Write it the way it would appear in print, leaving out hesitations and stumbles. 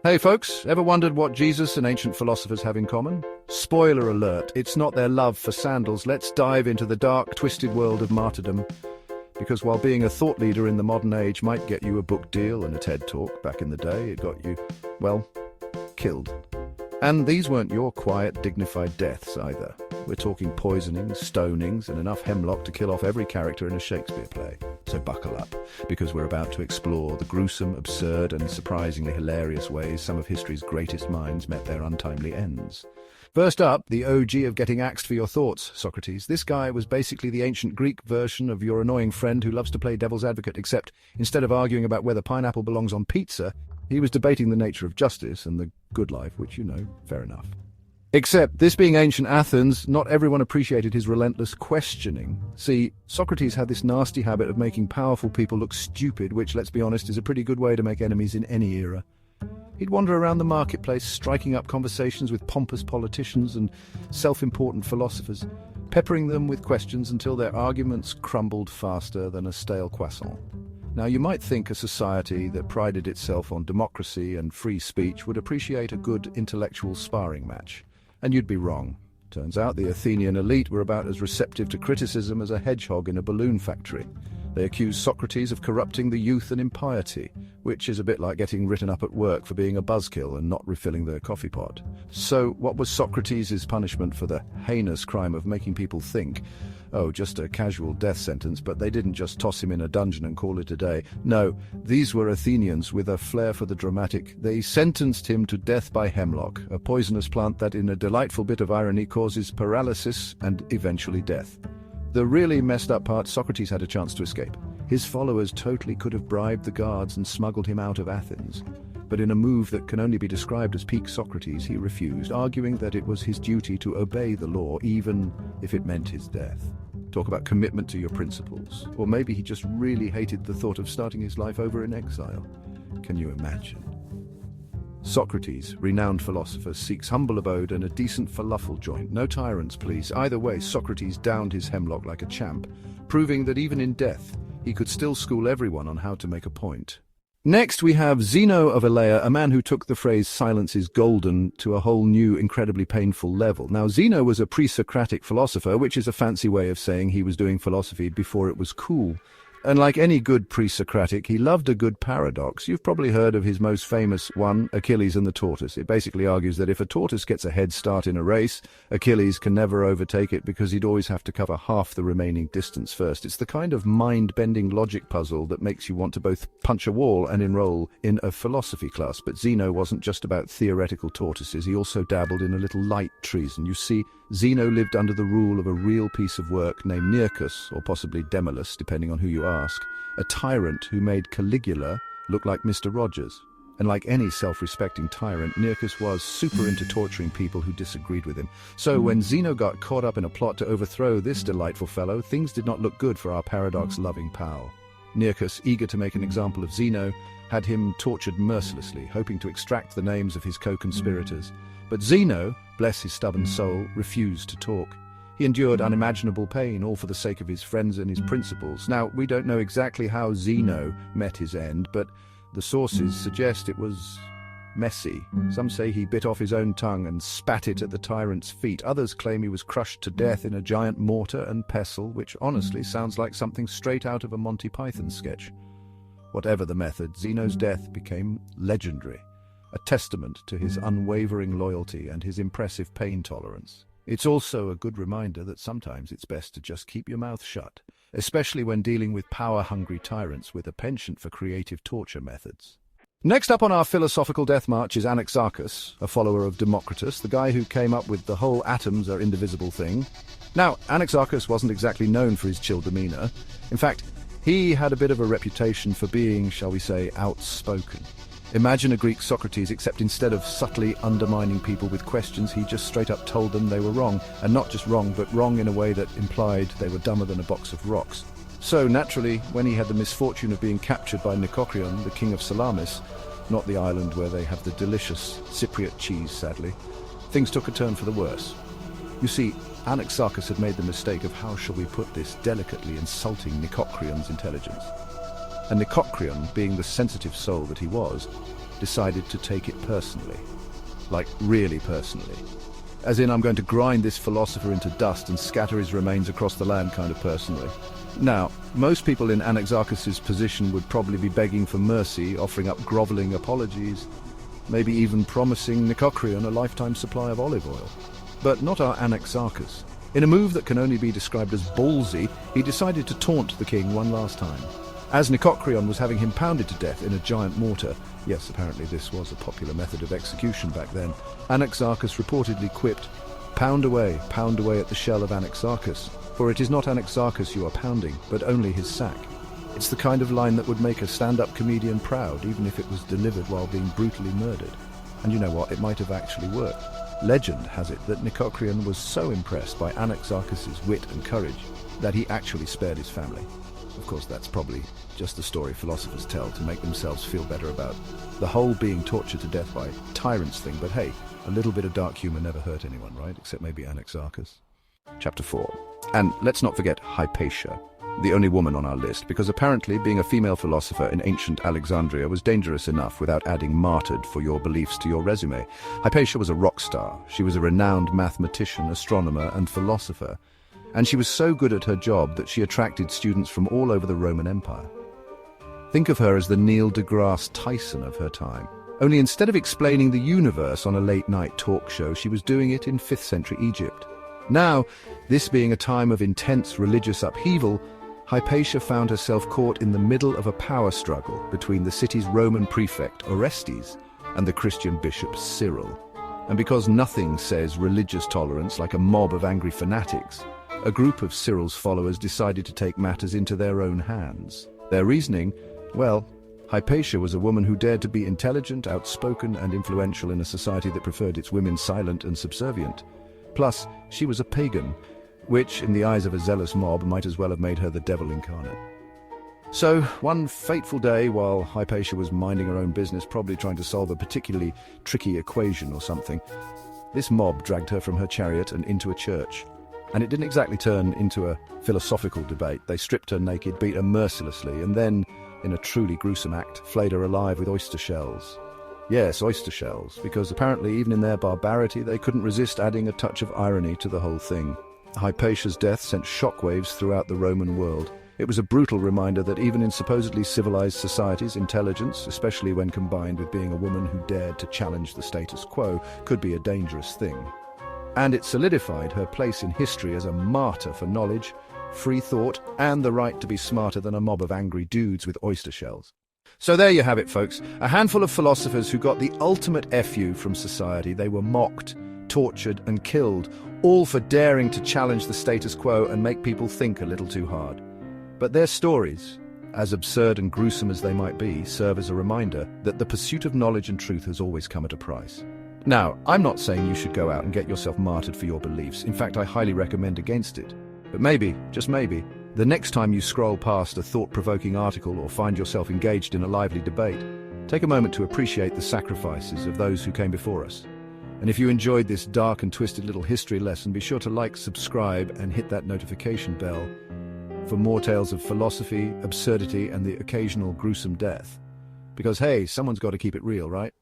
Hey folks, ever wondered what Jesus and ancient philosophers have in common? Spoiler alert, it's not their love for sandals. Let's dive into the dark, twisted world of martyrdom. Because while being a thought leader in the modern age might get you a book deal and a TED Talk, back in the day it got you, well, killed. And these weren't your quiet, dignified deaths either. We're talking poisonings, stonings, and enough hemlock to kill off every character in a Shakespeare play. So buckle up, because we're about to explore the gruesome, absurd, and surprisingly hilarious ways some of history's greatest minds met their untimely ends. First up, the OG of getting axed for your thoughts, Socrates. This guy was basically the ancient Greek version of your annoying friend who loves to play devil's advocate, except instead of arguing about whether pineapple belongs on pizza, he was debating the nature of justice and the good life, which, fair enough. Except, this being ancient Athens, not everyone appreciated his relentless questioning. See, Socrates had this nasty habit of making powerful people look stupid, which, let's be honest, is a pretty good way to make enemies in any era. He'd wander around the marketplace, striking up conversations with pompous politicians and self-important philosophers, peppering them with questions until their arguments crumbled faster than a stale croissant. Now, you might think a society that prided itself on democracy and free speech would appreciate a good intellectual sparring match. And you'd be wrong. Turns out the Athenian elite were about as receptive to criticism as a hedgehog in a balloon factory. They accused Socrates of corrupting the youth and impiety, which is a bit like getting written up at work for being a buzzkill and not refilling their coffee pot. So what was Socrates' punishment for the heinous crime of making people think? Oh, just a casual death sentence, but they didn't just toss him in a dungeon and call it a day. No, these were Athenians with a flair for the dramatic. They sentenced him to death by hemlock, a poisonous plant that in a delightful bit of irony causes paralysis and eventually death. The really messed up part, Socrates had a chance to escape. His followers totally could have bribed the guards and smuggled him out of Athens. But in a move that can only be described as peak Socrates, he refused, arguing that it was his duty to obey the law, even if it meant his death. Talk about commitment to your principles. Or maybe he just really hated the thought of starting his life over in exile. Can you imagine? Socrates, renowned philosopher, seeks humble abode and a decent falafel joint. No tyrants, please. Either way, Socrates downed his hemlock like a champ, proving that even in death, he could still school everyone on how to make a point. Next, we have Zeno of Elea, a man who took the phrase "silence is golden" to a whole new, incredibly painful level. Now, Zeno was a pre-Socratic philosopher, which is a fancy way of saying he was doing philosophy before it was cool. And like any good pre-Socratic, he loved a good paradox. You've probably heard of his most famous one, Achilles and the tortoise. It basically argues that if a tortoise gets a head start in a race, Achilles can never overtake it because he'd always have to cover half the remaining distance first. It's the kind of mind-bending logic puzzle that makes you want to both punch a wall and enroll in a philosophy class. But Zeno wasn't just about theoretical tortoises. He also dabbled in a little light treason. You see, Zeno lived under the rule of a real piece of work named Nearchus, or possibly Demolus, depending on who you ask, a tyrant who made Caligula look like Mr. Rogers. And like any self-respecting tyrant, Nearchus was super into torturing people who disagreed with him. So when Zeno got caught up in a plot to overthrow this delightful fellow, things did not look good for our paradox-loving pal. Nearchus, eager to make an example of Zeno, had him tortured mercilessly, hoping to extract the names of his co-conspirators. But Zeno, bless his stubborn soul, refused to talk. He endured unimaginable pain, all for the sake of his friends and his principles. Now, we don't know exactly how Zeno met his end, but the sources suggest it was messy. Some say he bit off his own tongue and spat it at the tyrant's feet. Others claim he was crushed to death in a giant mortar and pestle, which honestly sounds like something straight out of a Monty Python sketch. Whatever the method, Zeno's death became legendary, a testament to his unwavering loyalty and his impressive pain tolerance. It's also a good reminder that sometimes it's best to just keep your mouth shut, especially when dealing with power-hungry tyrants with a penchant for creative torture methods. Next up on our philosophical death march is Anaxarchus, a follower of Democritus, the guy who came up with the whole atoms are indivisible thing. Now, Anaxarchus wasn't exactly known for his chill demeanor. In fact, he had a bit of a reputation for being, shall we say, outspoken. Imagine a Greek Socrates, except instead of subtly undermining people with questions, he just straight up told them they were wrong. And not just wrong, but wrong in a way that implied they were dumber than a box of rocks. So, naturally, when he had the misfortune of being captured by Nicocreon, the king of Salamis, not the island where they have the delicious Cypriot cheese, sadly, things took a turn for the worse. You see, Anaxarchus had made the mistake of, how shall we put this, delicately insulting Nicocreon's intelligence. And Nicocreon, being the sensitive soul that he was, decided to take it personally. Like, really personally. As in, I'm going to grind this philosopher into dust and scatter his remains across the land kind of personally. Now, most people in Anaxarchus's position would probably be begging for mercy, offering up groveling apologies, maybe even promising Nicocreon a lifetime supply of olive oil. But not our Anaxarchus. In a move that can only be described as ballsy, he decided to taunt the king one last time. As Nicocreon was having him pounded to death in a giant mortar, yes, apparently this was a popular method of execution back then, Anaxarchus reportedly quipped, pound away at the shell of Anaxarchus, for it is not Anaxarchus you are pounding, but only his sack." It's the kind of line that would make a stand-up comedian proud, even if it was delivered while being brutally murdered. And you know what, it might have actually worked. Legend has it that Nicocreon was so impressed by Anaxarchus's wit and courage that he actually spared his family. Of course, that's probably just the story philosophers tell to make themselves feel better about the whole being tortured to death by tyrants thing, but hey, a little bit of dark humor never hurt anyone, right? Except maybe Anaxarchus. Chapter 4. And let's not forget Hypatia, the only woman on our list, because apparently being a female philosopher in ancient Alexandria was dangerous enough without adding martyred for your beliefs to your resume. Hypatia was a rock star. She was a renowned mathematician, astronomer, and philosopher. And she was so good at her job that she attracted students from all over the Roman Empire. Think of her as the Neil deGrasse Tyson of her time. Only instead of explaining the universe on a late-night talk show, she was doing it in 5th century Egypt. Now, this being a time of intense religious upheaval, Hypatia found herself caught in the middle of a power struggle between the city's Roman prefect, Orestes, and the Christian bishop, Cyril. And because nothing says religious tolerance like a mob of angry fanatics, a group of Cyril's followers decided to take matters into their own hands. Their reasoning? Well, Hypatia was a woman who dared to be intelligent, outspoken, and influential in a society that preferred its women silent and subservient. Plus, she was a pagan, which, in the eyes of a zealous mob, might as well have made her the devil incarnate. So, one fateful day, while Hypatia was minding her own business, probably trying to solve a particularly tricky equation or something, this mob dragged her from her chariot and into a church. And it didn't exactly turn into a philosophical debate. They stripped her naked, beat her mercilessly, and then, in a truly gruesome act, flayed her alive with oyster shells. Yes, oyster shells, because apparently even in their barbarity they couldn't resist adding a touch of irony to the whole thing. Hypatia's death sent shockwaves throughout the Roman world. It was a brutal reminder that even in supposedly civilized societies, intelligence, especially when combined with being a woman who dared to challenge the status quo, could be a dangerous thing. And it solidified her place in history as a martyr for knowledge, free thought, and the right to be smarter than a mob of angry dudes with oyster shells. So there you have it, folks. A handful of philosophers who got the ultimate FU from society. They were mocked, tortured, and killed, all for daring to challenge the status quo and make people think a little too hard. But their stories, as absurd and gruesome as they might be, serve as a reminder that the pursuit of knowledge and truth has always come at a price. Now, I'm not saying you should go out and get yourself martyred for your beliefs. In fact, I highly recommend against it. But maybe, just maybe, the next time you scroll past a thought-provoking article or find yourself engaged in a lively debate, take a moment to appreciate the sacrifices of those who came before us. And if you enjoyed this dark and twisted little history lesson, be sure to like, subscribe, and hit that notification bell for more tales of philosophy, absurdity, and the occasional gruesome death. Because hey, someone's got to keep it real, right?